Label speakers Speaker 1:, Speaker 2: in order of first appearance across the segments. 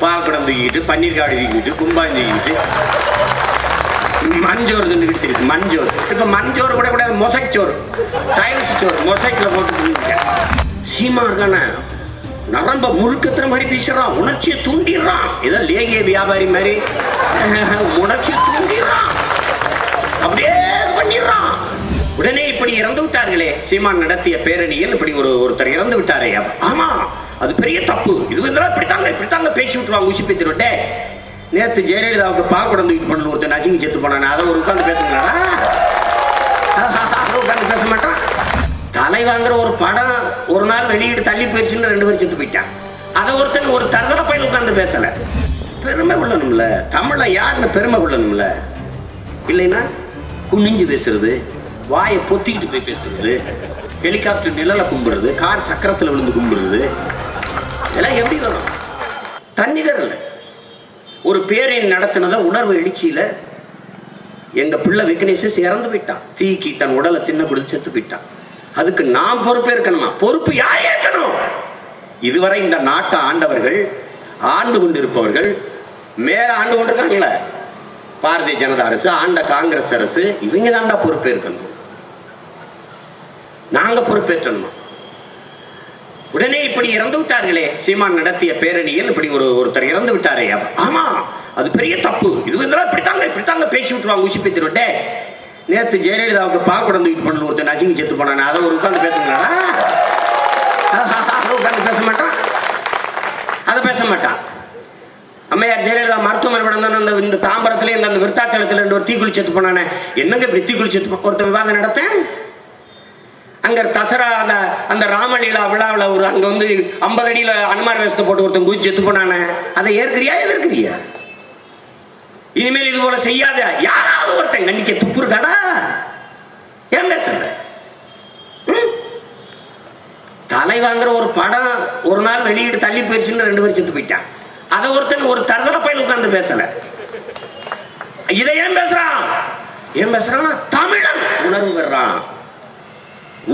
Speaker 1: பால்குடம் தூக்கிட்டு பன்னீர் காடி தூக்கிட்டு கும்பாஞ்சி தூக்கிட்டு மஞ்சோறு தின்னுக்கிட்டு இருக்கு. மஞ்சோறு இப்ப மஞ்சோறு கூட கூடாது, மொசைக் சோறு, டைல்ஸ் சோறு மொசைக்ல போட்டு சீமா இருக்கான நரம்ப முழுக்கத்துற மாதிரி பேசுறான், உணர்ச்சியை தூண்டிடுறான். ஏதோ லேகிய வியாபாரி மாதிரி உணர்ச்சியை தூண்டிடுறான், அப்படியே பண்ணிடுறான். உடனே இப்படி இறந்து விட்டார்களே, சீமான் நடத்திய பேரணியில் இப்படி ஒருத்தர் இறந்து விட்டாரே. ஆமா, அது பெரிய தப்பு. இது இப்படித்தாங்க பேசி விட்டுருவாங்க. உச்சி பேத்தினுட்டே நேற்று ஜெயலலிதாவுக்கு பால்குடம் தூக்கிட்டு பண்ணல ஒருத்தர் நசிங்கி செத்து போனானே, அதை ஒரு உட்காந்து பேசுங்களா? உட்காந்து பேச மாட்டான். தலைவாங்கிற ஒரு படம் ஒரு நாள் வெளியிட்டு தள்ளி போயிடுச்சுன்னு 2 பேர் செத்து போயிட்டான். அதை ஒருத்தன் ஒரு தரதர பையன் உட்காந்து பேசல. பெருமை கொள்ளணும்ல, தமிழை யாருன்னு பெருமை கொள்ளணும்ல. இல்லைன்னா குனிஞ்சு பேசுறது, வாயை பொத்திக்கிட்டு போய் பேசுறது, ஹெலிகாப்டர் நிழல கும்பிடுறது, கார் சக்கரத்தில் விழுந்து கும்பிடுறது, இதெல்லாம் எப்படி வரும்? தன்னிதர் இல்லை. ஒரு பேரணி நடத்தினத உணர்வு எழுச்சியில எங்க பிள்ளை விக்னேஷ் இறந்து போயிட்டான். தீக்கி தன் உடலை தின்ன கொடுத்து செத்து போயிட்டான். அதுக்கு நாம் பொறுப்பே இருக்கணுமா? பொறுப்பு யார் ஏற்கணும்? இதுவரை இந்த நாட்டை ஆண்டவர்கள், ஆண்டு கொண்டிருப்பவர்கள், மேல ஆண்டு கொண்டிருக்காங்களே பாரதிய ஜனதா அரசு, ஆண்ட காங்கிரஸ் அரசு, இவங்க தாண்டா பொறுப்பே இருக்கணும். நாங்க பொறுப்பேற்றணும். உடனே இப்படி இறந்து விட்டார்களே, சீமான் நடத்திய பேரணியில் இப்படி ஒருத்தர் இறந்து விட்டாரே. ஆமா, அது பெரிய தப்பு. இது இப்படித்தாங்க பேசி விட்டுருவாங்க. உச்சி பேத்தினுட்டே நேற்று ஜெயலலிதாவுக்கு பால்குடம் தூக்கிட்டு பண்ணல ஒருத்தர் நசிங்கி செத்து போனானே, அதை ஒரு உட்காந்து பேசுங்களா? உட்காந்து பேச மாட்டான். அதை பேச மாட்டான். அம்மையார் ஜெயலலிதா மருத்துவமனை படம் இந்த தாம்பரத்துல இந்த விருத்தாச்சலத்துல ஒரு தீக்குளி செத்து போனானே, என்னங்க இப்படி தீக்குளி செத்து ஒருத்தர் விவாதம் நடத்தேன். அங்க தசரா அந்த ராமலீலா விழாவில் ஒரு அங்க 50 அடியில அனுமார் வேஷத்தை போட்டு ஒருத்தன் குதிச்சு செத்து போனானே, அதை ஏற்கிறியா எதிர்க்கிறியா? இனிமேல் இது போல செய்யாத. யாராவது ஒருத்தன் கண்ணிக்க துப்பு இருக்காடா? ஏன் பேசுற? தலைவாங்கிற ஒரு படம் ஒரு நாள் வெளியிட்டு தள்ளி போயிடுச்சுன்னு 2 பேர் செத்து போயிட்டான். அதை ஒருத்தன் ஒரு தரதர பையன் உட்கார்ந்து பேசல. இதை ஏன் பேசுறான்? ஏன் பேசுறான்? தமிழன் உணர்வு பெறான்.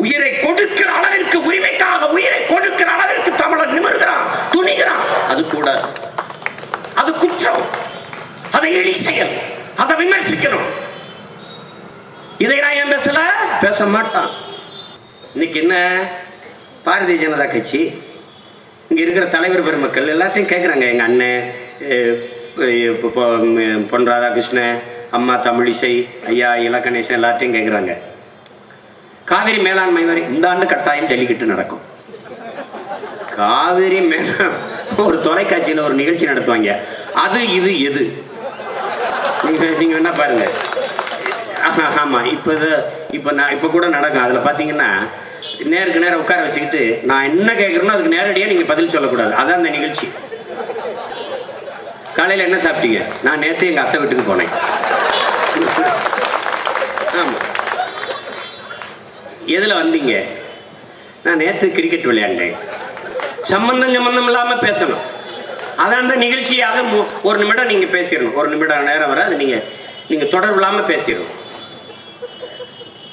Speaker 1: உயிரை கொடுக்கிற அளவிற்கு, உரிமைக்காக உயிரை கொடுக்கிற அளவிற்கு தமிழன் நிமிர்கிறான், துணிகிறான். அது கூட அது குற்றம், அதை எளி செயல், அதை விமர்சிக்கணும். இதை நான் ஏன் பேசல? பேச மாட்டான். இன்னைக்கு என்ன பாரதிய ஜனதா கட்சி இங்க இருக்கிற தலைவர் பெருமக்கள் எல்லாத்தையும் கேட்குறாங்க. எங்க அண்ணன் பொன் ராதாகிருஷ்ணன், அம்மா தமிழிசை, ஐயா இலக்கணேசன் எல்லாத்தையும் கேட்குறாங்க. காவிரி மேலாண்மை வரை இந்த ஆண்டு கட்டாயம் ஜல்லிக்கட்டு நடக்கும். காவிரி மேல ஒரு தொலைக்காட்சியில் ஒரு நிகழ்ச்சி நடத்துவாங்க. அது இது எது நீங்க என்ன பாருங்க. ஆமா, இப்ப கூட நடக்கும். அதுல பாத்தீங்கன்னா நேருக்கு நேரம் உட்கார வச்சுக்கிட்டு நான் என்ன கேட்கறேனோ அதுக்கு நேரடியா நீங்க பதில் சொல்லக்கூடாது. அதான் அந்த நிகழ்ச்சி. காலையில என்ன சாப்பிட்டீங்க? நான் நேத்து எங்க அத்தை வீட்டுக்கு போனேன். ஆமா. எதுல வந்தீங்க? நான் நேத்து கிரிக்கெட் விளையாண்டேன். சம்பந்தம் இல்லாம பேசணும். அதான் அந்த நிகழ்ச்சி. அதை 1 நிமிடம் நீங்க பேசிடணும். 1 நிமிடம் நேரம் வர அது நீங்க தொடர்பு இல்லாம பேசிடணும்.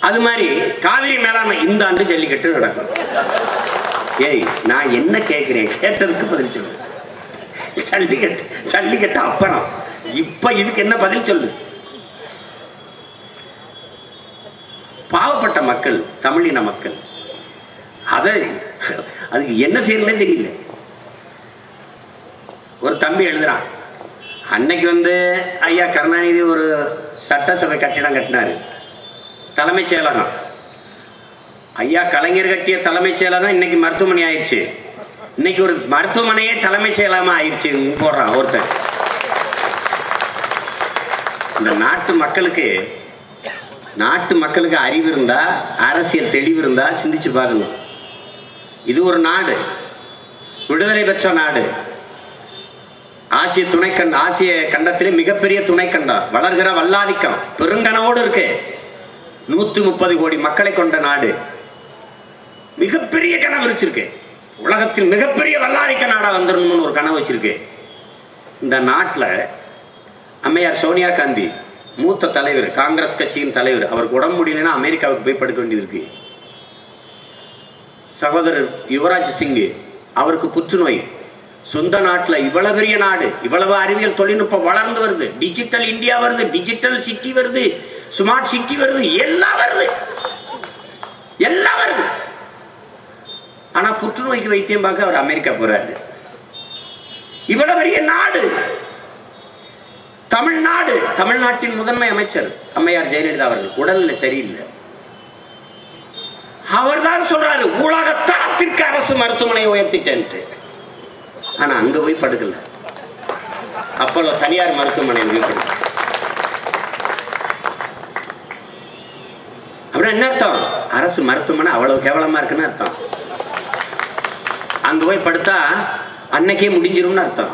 Speaker 1: அது மாதிரி காவிரி மேலாண்மை இந்த ஆண்டு ஜல்லிக்கட்டு நடக்கும். ஏய், நான் என்ன கேட்கிறேன்? கேட்டதுக்கு பதில் சொல்லு. ஜல்லிக்கட்டு அப்புறம் இப்ப இதுக்கு என்ன பதில் சொல்லு? பாவப்பட்ட மக்கள், தமிழின மக்கள், அதுக்கு என்ன செய்யறதுன்னு தெரியல. ஒரு தம்பி எழுதுறான், அன்னைக்கு ஐயா கருணாநிதி ஒரு சட்டசபை கட்டிடம் கட்டினாரு, தலைமைச் செயலகம். ஐயா கலைஞர் கட்டிய தலைமைச் செயலகம் இன்னைக்கு மருத்துவமனை ஆயிடுச்சு. இன்னைக்கு ஒரு மருத்துவமனையே தலைமைச் செயலகமா ஆயிடுச்சு போடுறான் ஒருத்தர். இந்த நாட்டு மக்களுக்கு அறிவு இருந்தா, அரசியல் தெளிவு இருந்தா சிந்திச்சு பாருங்க. இது ஒரு நாடு, விடுதலை பெற்ற நாடு, ஆசிய கண்டத்திலே மிகப்பெரிய துணைக்கண்டம், வளர்கிற வல்லாதிக்கம், பெருங்கனவோடு இருக்கு. 130 கோடி மக்களை கொண்ட நாடு, மிகப்பெரிய கனவு வச்சிருக்கு. உலகத்தில் மிகப்பெரிய வல்லாதிக்க நாடா வந்துடணும்னு ஒரு கனவு வச்சிருக்கு. இந்த நாட்டில் அம்மையார் சோனியா காந்தி, மூத்த தலைவர், காங்கிரஸ் கட்சியின் தலைவர், அவருக்கு உடம்பு முடியலன்னா அமெரிக்காவுக்கு போய் படுக்க வேண்டியது இருக்கு. சகோதரர் யுவராஜ் சிங், அவருக்கு புற்றுநோய், சொந்த நாட்டுல இவ்வளவு பெரிய நாடு, இவ்வளவு அறிவியல் தொழில்நுட்பம் வளர்ந்து வருது, டிஜிட்டல் இந்தியா வருது, டிஜிட்டல் சிட்டி வருது, ஸ்மார்ட் சிட்டி வருது, எல்லாம் வருது, எல்லாம் வருது. ஆனா புற்றுநோய்க்கு வைத்தியம் பார்க்க அவர் அமெரிக்கா போறாரு. இவ்வளவு பெரிய நாடு தமிழ்நாடு. தமிழ்நாட்டின் முதன்மை அமைச்சர் அம்மையார் ஜெயலலிதா அவர்கள் உடல்நிலை சரியில்லை. அவர் தான் சொல்றாரு உலக தரத்திற்கு அரசு மருத்துவமனை உயர்த்திட்டேன். ஆனா அங்க போய் படுக்கல, அப்போலோ தனியார் மருத்துவமனை போய் படுக்கல. அப்படின்னா என்ன அர்த்தம்? அரசு மருத்துவமனை அவ்வளவு கேவலமா இருக்குன்னு அர்த்தம். அங்க போய் படுத்தா அன்னைக்கே முடிஞ்சிரும்னு அர்த்தம்.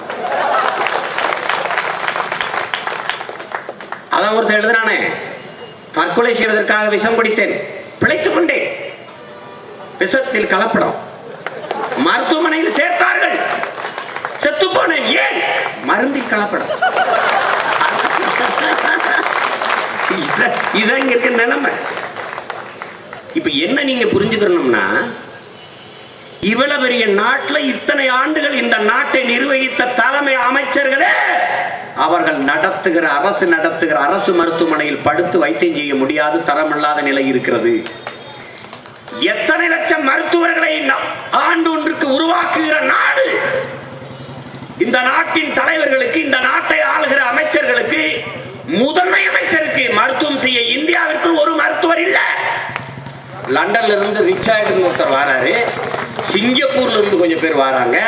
Speaker 1: அதான் ஒருத்தர் எழுதுறானே, தற்கொலை செய்வதற்காக விஷம் குடித்தேன், பிழைத்துக் கொண்டேன். விஷத்தில் கலப்படம், மருத்துவமனையில் சேர்த்தார்கள், செத்து போனேன். ஏன்? மருந்தில் கலப்படம். இதான் இங்க இருக்க நிலைமை. இப்ப என்ன நீங்க புரிஞ்சுக்கணும்னா, இவ்வளவு பெரிய நாட்டில் இத்தனை ஆண்டுகள் இந்த நாட்டை நிர்வகித்த தலைமை அமைச்சர்களே அவர்கள் நடத்துகிற அரசு மருத்துவமனையில் படுத்து வைத்தியம் செய்ய முடியாது, தரமில்லாத நிலை இருக்கிறது. எத்தனை லட்சம் மருத்துவர்களை ஆண்டு ஒன்றுக்கு உருவாக்குகிற நாடு இந்த நாட்டின் தலைவர்களுக்கு, இந்த நாட்டை ஆளுகிற அமைச்சர்களுக்கு, முதன்மை அமைச்சருக்கு மருத்துவம் செய்ய இந்தியாவிற்குள் ஒரு மருத்துவர் இல்லை. லண்டன்ல இருந்து ரிச்சார்டு ஒருத்தர் வராரு, சிங்கப்பூர்ல இருந்து கொஞ்சம் பேர் வராங்க.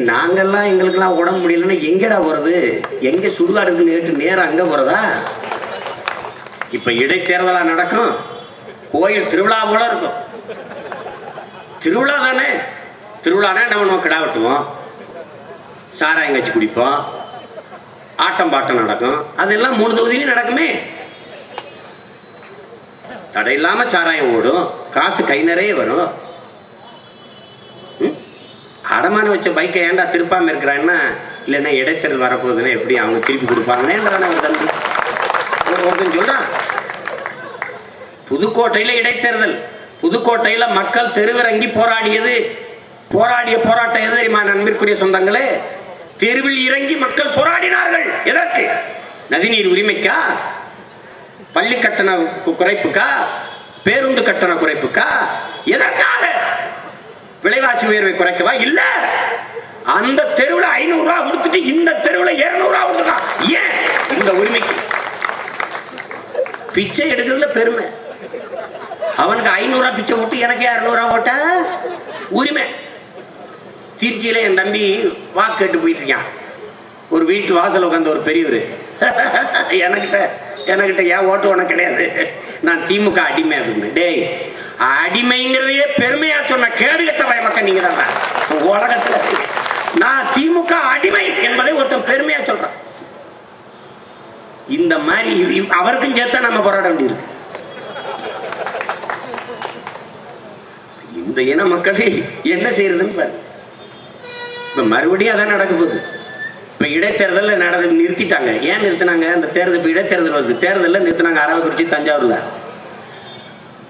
Speaker 1: நாங்கெல்லாம் எங்களுக்கெல்லாம் உடம்பு முடியலன்னா எங்கடா போறது? எங்க சுடுகாடுக்கு நேற்று நேரம் அங்க போறதா? இப்ப இடைத்தேர்தலா நடக்கும், கோயில் திருவிழா போல இருக்கும். திருவிழா தானே, திருவிழானா நம்ம கிடா வெட்டுவோம், சாராயம் கட்சி குடிப்போம், ஆட்டம் பாட்டம் நடக்கும். அதெல்லாம் 3 தொகுதியிலும் நடக்குமே. தடை இல்லாம சாராயம் ஓடும், காசு கை நிறைய வரும். அடமான வச்ச பைக்கை ஏன்டா திருப்பாம இருக்கிறான்னா, இல்லைன்னா இடைத்தேர்தல் வரப்போகுதுன்னா எப்படி அவங்க திருப்பி கொடுப்பாங்கன்னு ஒரு தம்பி ஒருத்தன் சொல்றான். புதுக்கோட்டையில இடைத்தேர்தல், புதுக்கோட்டையில மக்கள் தெருவிறங்கி போராடிய போராட்டம் எது தெரியுமா நண்பிற்குரிய சொந்தங்களே? தெருவில் இறங்கி மக்கள் போராடினார்கள். எதற்கு? நதிநீர் உரிமைக்கா, பள்ளி கட்டண குறைப்புக்கா, பேருந்து கட்டண குறைப்புக்கா? எதற்காக? விலைவாசி உயர்வை குறைக்கவா? இல்ல, அந்த தெருவில் 500 ரூபாய் கொடுத்துட்டு இந்த தெருவில் 200 ரூபாய் கொடுத்துட்டான். ஏன்? இந்த உரிமைக்கு. பிச்சை எடுக்கிறதுல பெருமை. அவனுக்கு 500 ரூபாய் பிச்சை போட்டு எனக்கு 200 ரூபாய் போட்ட உரிமை. திருச்சியில என் தம்பி வாக்கு கேட்டு போயிட்டு இருக்கான். ஒரு வீட்டு வாசல் உட்கார்ந்த ஒரு பெரியவர், எனக்கிட்ட ஏன் ஓட்டு உனக்கு கிடையாது, நான் திமுக அடிமை அப்படின்னு. டேய், அடிமைங்கிறதையே பெருமையா சொன்ன கேடுகட்ட மக்கள் நீங்க தான் உலகத்துல. நான் திமுக அடிமை என்பதை ஒருத்தன் பெருமையா சொல்றான். இந்த மாதிரி அவருக்கும் சேர்த்தா நம்ம போராட வேண்டியிருக்கு. இந்த இன மக்கள் என்ன செய்யறதுன்னு பாரு. இப்ப மறுபடியும் அதான் நடக்க போகுது. இப்ப இடைத்தேர்தல் நிறுத்திட்டாங்க. ஏன் நிறுத்தினாங்க? அந்த தேர்தல், இப்ப இடைத்தேர்தல் வருது, தேர்தலில் நிறுத்தினாங்க. அரவக்குறிச்சி, தஞ்சாவூர்ல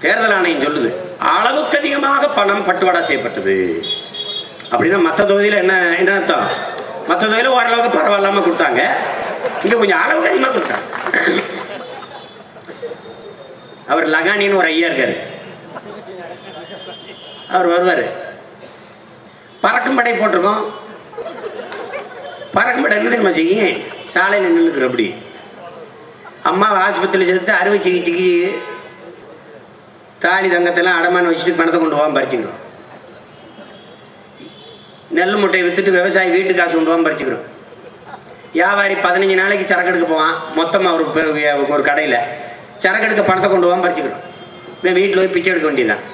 Speaker 1: தேர்தல் ஆணையம் சொல்லுது அளவுக்கு அதிகமாக பணம் பட்டுவாடா செய்யப்பட்டது அப்படின்னா. மற்ற தொகுதியில என்ன அர்த்தம்? மற்ற தொகுதியில ஓரளவுக்கு பரவாயில்லாம கொடுத்தாங்க, இங்க கொஞ்சம் அளவுக்கு அதிகமா கொடுத்தாங்க. அவர் லகானின்னு ஒரு ஐயா இருக்காரு, அவர் வருவாரு. பறக்கும் படை போட்டிருக்கோம். பறக்கும் படை என்ன தெரியுமா செய்ய? சாலையில் நின்றுக்கிற அப்படி அம்மாவை ஆஸ்பத்திரியில் சேர்த்து அறுவை சிகிச்சைக்கு தாலி தங்கத்தெல்லாம் அடமான வச்சுட்டு பணத்தை கொண்டு போகாம பறிச்சுக்கிறோம். நெல் முட்டையை வித்துட்டு விவசாயி வீட்டு காசு கொண்டு போகாம பறிச்சுக்கிறோம். வியாபாரி 15 நாளைக்கு சரக்கு எடுக்க போவான், மொத்தமாக ஒரு கடையில் சரக்கு எடுக்க பணத்தை கொண்டு போகாம பறிச்சுக்கிறோம். வீட்டில் போய் பிச்சை எடுக்க வேண்டியதுதான்.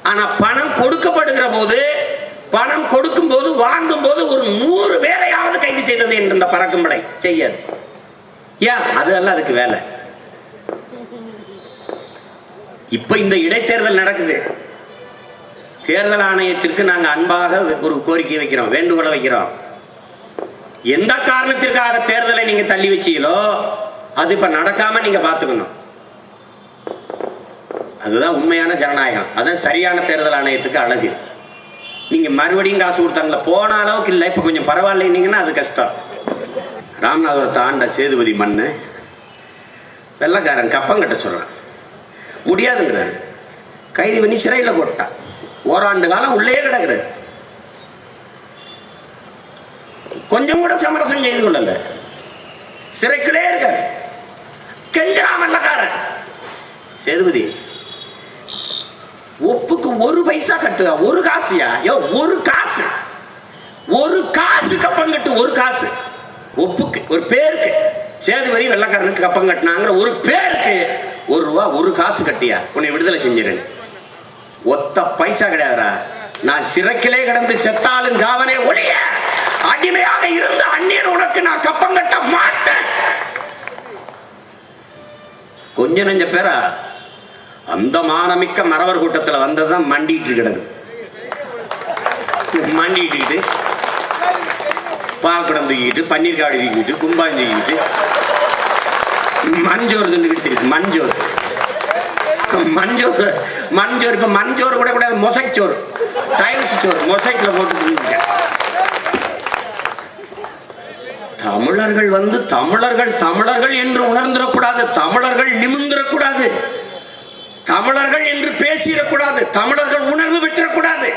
Speaker 1: ஆனால் பணம் கொடுக்கப்படுகிற போது, பணம் கொடுக்கும் போது, வாங்கும் போது ஒரு 100 பேரையாவது கைது செய்தது என்று இந்த பறக்கும் படை செய்யாது. ஏன்? அதெல்லாம் அதுக்கு வேலை. இப்ப இந்த இடைத்தேர்தல் நடக்குது. தேர்தல் ஆணையத்திற்கு நாங்க அன்பாக ஒரு கோரிக்கை வைக்கிறோம், வேண்டுகோளை வைக்கிறோம். எந்த காரணத்திற்காக தேர்தலை நீங்க தள்ளி வச்சீங்களோ அது இப்ப நடக்காம நீங்க பாத்துக்கணும். அதுதான் உண்மையான ஜனநாயகம். அதான் சரியான தேர்தல் ஆணையத்துக்கு அழகு. நீங்க மறுபடியும் காசு கொடுத்தாங்களா போன அளவுக்கு இல்லை, இப்ப கொஞ்சம் பரவாயில்லைன்னீங்கன்னா அது கஷ்டம். ராமநாதபுரத்தை ஆண்ட சேதுபதி மண்ணு வெள்ளக்காரன் கப்பம் கட்ட சொல்றான், முடியாதுங்கிறாரு. கைது பண்ணி சிறையில் போட்டான். ஓராண்டு காலம் உள்ளே கிடக்குறாரு. கொஞ்சம் கூட சமரசம் செய்து கொள்ளல, சிறைக்குள்ளே இருக்காரு. கெஞ்சராம வெள்ளக்காரன் சேதுபதி ஒப்புக்கு ஒரு பைசா கட்டுவா, ஒரு காசியா, ஒரு காசு, ஒரு காசு கப்பம் கட்டு, ஒரு காசு ஒப்புக்கு, ஒரு பேருக்கு. சேதுபதி வெள்ளக்காரனுக்கு கப்பம் கட்டினாங்கிற ஒரு பேருக்கு ₹1 ஒரு காசு கட்டியா உன்னை விடுதலை செஞ்சிருங்க. ஒத்த பைசா கிடையாதுரா. நான் சிறைக்கிலே கிடந்து செத்தாலும் ஜாவனே ஒழிய அடிமையாக இருந்த அந்நியர் உனக்கு நான் கப்பம் கட்ட மாட்டேன். கொஞ்ச நெஞ்ச பேரா அந்த மானமிக்க மறவர் கூட்டத்தில் வந்ததுதான் மண்டிட்டு கிடக்கு. மண்டிட்டு பாக்குடம் தூக்கிட்டு, பன்னீர் காடி தூக்கிட்டு, கும்பாஞ்சி தூக்கிட்டு, மஞ்சோறு தின்னுக்கிட்டு இருக்கு. மஞ்சோறு மஞ்சோறு மஞ்சோறு இப்ப மஞ்சோறு கூட கூடாது, மொசைக் சோறு, டைல்ஸ் சோறு மொசைக்ல போட்டு. தமிழர்கள் வந்து தமிழர்கள் தமிழர்கள் என்று உணர்ந்துடக்கூடாது, தமிழர்கள் நிமிர்ந்துடக்கூடாது, தமிழர்கள் என்று பேசிடக்கூடாது, தமிழர்கள் உணர்வு விட்டுறக்கூடாது.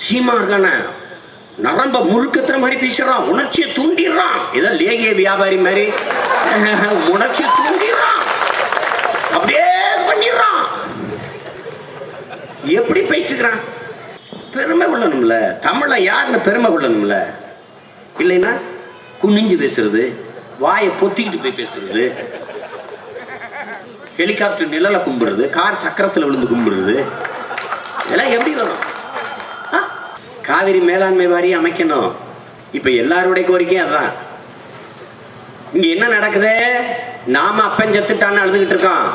Speaker 1: சீமார்கான நரம்ப முழுக்கத்துற மாதிரி பேசுறான், உணர்ச்சியை தூண்டிடுறான். ஏதோ லேகிய வியாபாரி மாதிரி உணர்ச்சியை தூண்டிடுறான், அப்படியே பண்ணிடுறான். எப்படி பேசிக்கிறான்? பெருமை கொள்ளணும்ல, தமிழை யாருன்னு பெருமை கொள்ளணும்ல. இல்லைன்னா குனிஞ்சு பேசுறது, வாயை பொத்திக்கிட்டு போய் பேசுறது, ஹெலிகாப்டர் நிழல கும்பிடுறது, கார் சக்கரத்தில் விழுந்து கும்பிடுறது, இதெல்லாம் எப்படி வரும்? காவிரி மேலாண்மை வாரியம் அமைக்கணும். இப்ப எல்லாருடைய கோரிக்கையும் அதுதான். இங்க என்ன நடக்குது? நாம அப்பன் செத்துட்டான்னு அழுதுகிட்டு இருக்கோம்,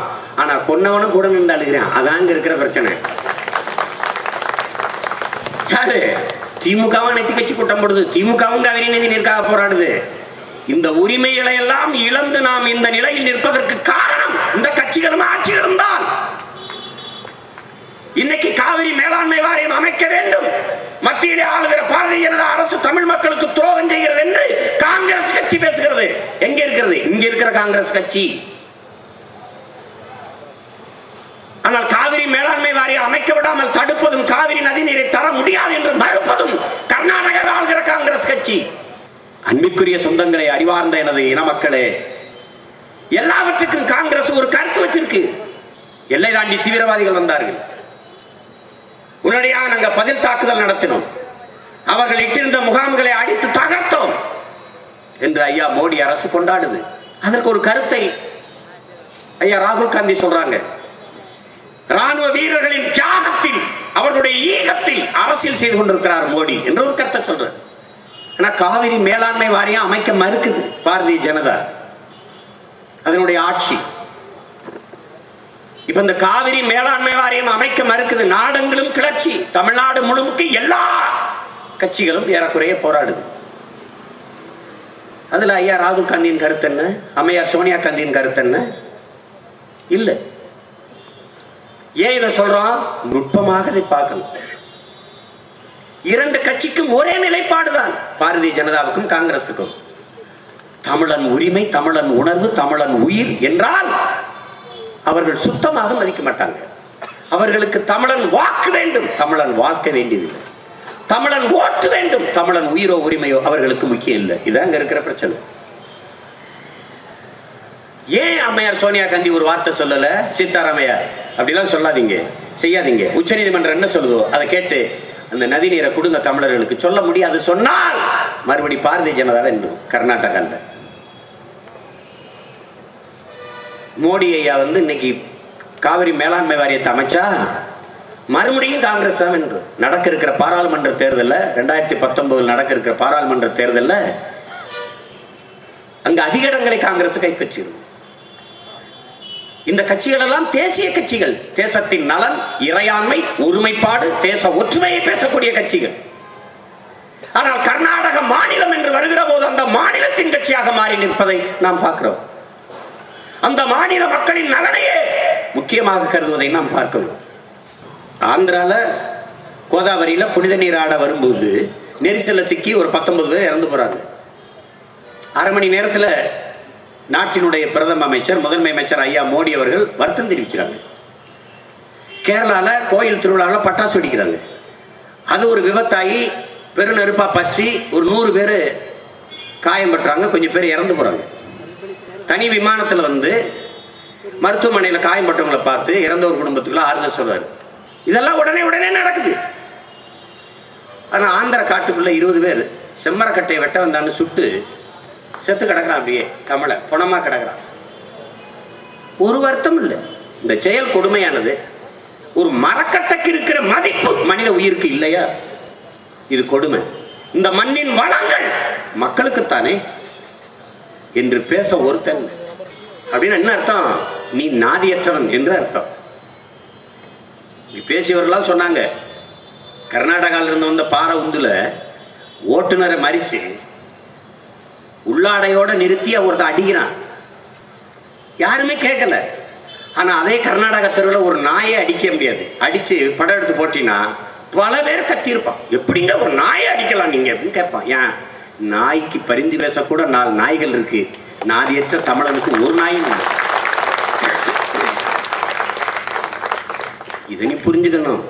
Speaker 1: ஆனா கொன்னவனும் கூட நின்று அழுகிறேன். அதாங்க இருக்கிற பிரச்சனை. யாரு? திமுகவும் நெத்தி கட்சி கூட்டம் போடுது, திமுகவும் காவிரி நதி நீருக்காக போராடுது. இந்த உரிமைகளை எல்லாம் இழந்து நாம் இந்த நிலையில் நிற்பதற்கு காரணம் இந்த கட்சிகளும் ஆட்சிகளும் தான். இன்னைக்கு காவிரி மேலாண்மை வாரியம் அமைக்க வேண்டும். மத்தியிலே ஆளுகிற பாரதிய ஜனதா அரசு தமிழ் மக்களுக்கு துரோகம் செய்கிறது என்று காங்கிரஸ் கட்சி பேசுகிறது. எங்க இருக்கிறது? இங்க இருக்கிற காங்கிரஸ் கட்சி. ஆனால் காவிரி மேலாண்மை வாரியம் அமைக்க விடாமல் தடுப்பதும், காவிரி நதி நீரை தர முடியாது என்று மறுப்பதும் கர்நாடக ஆளுகிற காங்கிரஸ் கட்சி. அன்பிற்குரிய சொந்தங்களை, அறிவார்ந்த எனது இன மக்களே, எல்லாவற்றுக்கும் காங்கிரஸ் ஒரு கருத்து வச்சிருக்கு. எல்லை தாண்டி தீவிரவாதிகள் வந்தார்கள், உடனடியாக நாங்கள் பதில் தாக்குதல் நடத்தினோம், அவர்கள் இட்டிருந்த முகாம்களை அடித்து தகர்த்தோம் என்று ஐயா மோடி அரசு கொண்டாடுது. அதற்கு ஒரு கருத்தை ஐயா ராகுல் காந்தி சொல்றாங்க. ராணுவ வீரர்களின் தியாகத்தில், அவர்களுடைய ஈகத்தில் அரசியல் செய்து கொண்டிருக்கிறார் மோடி என்று ஒரு கருத்தை சொல்றாரு. ஆனா காவிரி மேலாண்மை வாரியம் அமைக்க மறுக்குது பாரதிய ஜனதா, அதனுடைய ஆட்சி. இப்ப இந்த காவிரி மேலாண்மை வாரியம் அமைக்க மறுக்குது. நாடெங்கிலும் கிளர்ச்சி, தமிழ்நாடு முழுக்க எல்லா கட்சிகளும் ஏறக்குறைய போராடுது. அதுல ஐயா ராகுல் காந்தியின் கருத்து என்ன? அம்மையார் சோனியா காந்தியின் கருத்து என்ன? இல்ல. ஏன் இதை சொல்றோம்? நுட்பமாக இதை பார்க்கணும். இரண்டு கட்சிக்கும் ஒரே நிலைப்பாடுதான், பாரதிய ஜனதாவுக்கும் காங்கிரசுக்கும். தமிழன் உரிமை, தமிழன் உணர்வு, தமிழன் உயிர் என்றால் அவர்கள் சுத்தமாக மதிக்க மாட்டாங்க. அவர்களுக்கு தமிழன் வாக்கு வேண்டும், தமிழன் வாக்க வேண்டியதில்லை. தமிழன் ஓட்டு வேண்டும், தமிழன் உயிரோ உரிமையோ அவர்களுக்கு முக்கியம் இல்லை. இதான் அங்க இருக்கிற பிரச்சனை. ஏன் அம்மையார் சோனியா காந்தி ஒரு வார்த்தை சொல்லல? சீதாராமையார் அப்படிலாம் சொல்லாதீங்க, செய்யாதீங்க. உச்ச நீதிமன்றம் என்ன சொல்லுதோ அதை கேட்டு அந்த நதி நீரை கொடுங்க தமிழர்களுக்கு சொல்ல முடியாது. சொன்னால் மறுபடி பாரதிய ஜனதா வென்றும். கர்நாடகாவில் மோடி ஐயா இன்னைக்கு காவிரி மேலாண்மை வாரியத்தை அமைச்சா மறுபடியும் காங்கிரஸ் தான் வென்று. நடக்க இருக்கிற பாராளுமன்ற தேர்தலில் 2019 நடக்க இருக்கிற பாராளுமன்ற தேர்தலில் அங்க அதிக இடங்களை காங்கிரஸ் கைப்பற்றிடும். இந்த கட்சிகள் எல்லாம் தேசிய கட்சிகள், தேசத்தின் நலன், இறையாண்மை, ஒருமைப்பாடு, தேச ஒற்றுமையை பேசக்கூடிய கட்சிகள். ஆனால் கர்நாடக மாநிலம் என்று வருகிற போது அந்த மாநிலத்தின் கட்சியாக மாறி நிற்பதை நாம் பார்க்கிறோம். அந்த மாநில மக்களின் நலனையே முக்கியமாக கருதுவதை நாம் பார்க்கிறோம். ஆந்திரால கோதாவரியில புனித நீர் ஆட வரும்போது நெரிசல்ல சிக்கி ஒரு 19 பேர் இறந்து போறாங்க. அரை மணி நேரத்தில் நாட்டினுடைய பிரதம அமைச்சர் முதன்மை அமைச்சர் ஐயா மோடி அவர்கள் வருத்தம் தெரிவிக்கிறாங்க. கேரளால கோயில் திருவிழாவில் பட்டாசு வெடிக்கிறாங்க. அது ஒரு விபத்தாகி பெருநெருப்பா பற்றி ஒரு 100 பேர் காயம் பட்டுறாங்க, கொஞ்சம் பேர் இறந்து போறாங்க. தனி விமானத்தில் வந்து மருத்துவமனையில் காயம் பட்டவங்களை பார்த்து இறந்த ஒரு குடும்பத்துக்குள்ள ஆறுதல் சொல்றாரு. இதெல்லாம் உடனே நடக்குது. ஆனா ஆந்திர காட்டுக்குள்ள 20 பேர் செம்மரக்கட்டையை வெட்ட வந்தான்னு சுட்டு செத்து கிடக்குறான். அப்படியே கமலை புணமா கிடக்குறான். ஒரு வருத்தம் இல்லை. இந்த செயல் கொடுமையானது. ஒரு மரக்கட்டைக்கு இருக்கிற மதிப்பு மனித உயிருக்கு இல்லையா? இது கொடுமை. இந்த மண்ணின் வளங்கள் மக்களுக்குத்தானே என்று பேச ஒருத்தன் அப்படின்னு என்ன அர்த்தம்? நீ நாதியற்றவன் என்று அர்த்தம். பேசியவர்களாம் சொன்னாங்க, கர்நாடகாவில் இருந்து வந்த பாறை உந்துல ஓட்டுநரை மறிச்சு உள்ளாடையோட நிறுத்தி ஒருத்தன் அடிக்கிறான். யாருமே கேட்கல. ஆனா அதே கர்நாடக தெருவில் ஒரு நாயை அடிக்க முடியாது. அடிச்சு படம் எடுத்து போட்டினா பல பேர் கத்திருப்பான். எப்படிங்க ஒரு நாயை அடிக்கலாம் நீங்க அப்படின்னு கேட்பான். ஏன்? நாய்க்கு பரிந்து பேசக்கூட 4 நாய்கள் இருக்கு. நாதியற்ற தமிழனுக்கு ஒரு நாயும் இல்லை. இதை நீ புரிஞ்சுக்கணும்.